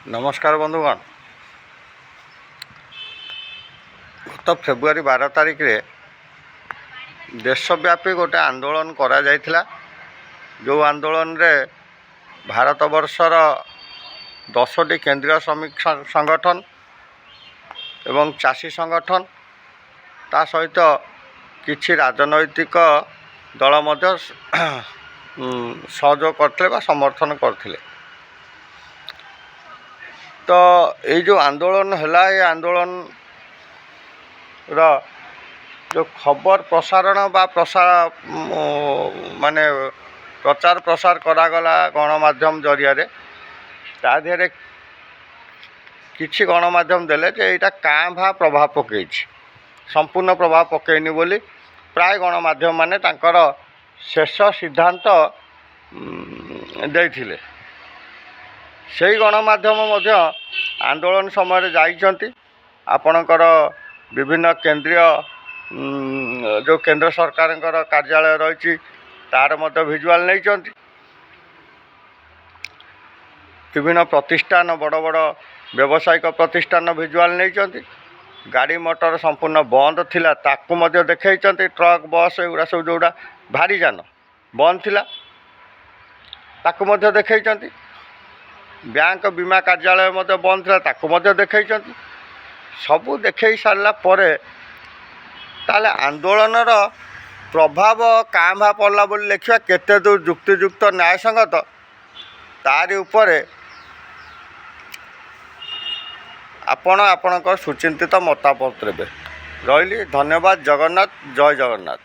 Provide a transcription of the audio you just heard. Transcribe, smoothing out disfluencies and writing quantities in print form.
नमस्कार बंधुगण। गत फेब्रुआरी 12 तारिख रे देशव्यापी गोटे आंदोलन करा जायथिला। जो आंदोलन रे भारत वर्षर 10टी केंद्रीय श्रमिक संगठन एवं चाषी संगठन ता सहित किछि राजनैतिक दल मध्य सहयोग करथिले बा समर्थन करथिले। तो ये जो आंदोलन है ये आंदोलन जो खबर प्रसारण बा माने प्रचार प्रसार करागला गणमाध्यम जरिया ता देहरे किछि गणमाध्यम देले जे एटा काँ भा प्रभाव पकई संपूर्ण प्रभाव पकईनी बोली प्राय गणमाध्यम माने तांकर शेष सिद्धांत देथिले। से गणमाध्यम मध्य आंदोलन समय जाइछंती आपणकर विभिन्न केंद्रीय जो केंद्र सरकार कार्यालय रही तार मध्य भिजुआल नहीं विभिन्न प्रतिष्ठान बड़ बड़ व्यावसायिक प्रतिष्ठान भिजुआल नहीं गाड़ी मोटर संपूर्ण बंद थिला ताकू मध्य देखैछंती। ट्रक बस एगुड़ा सब जोड़ा भारी जान बंद थिला ताकू मध्य देखैछंती। बैंक बीमा कार्यालय मध्य बंद था ताकू मध्य देखैछंती। सबू देखै सारला परे ताले आंदोलन प्रभाव काँ भा पड़ला बोली लिखा केते दूर युक्तियुक्त न्यायसंगत तारी उपरे आपणकर सुचिंतित मतामत देबे। रहिली। धन्यवाद। जगन्नाथ। जय जगन्नाथ।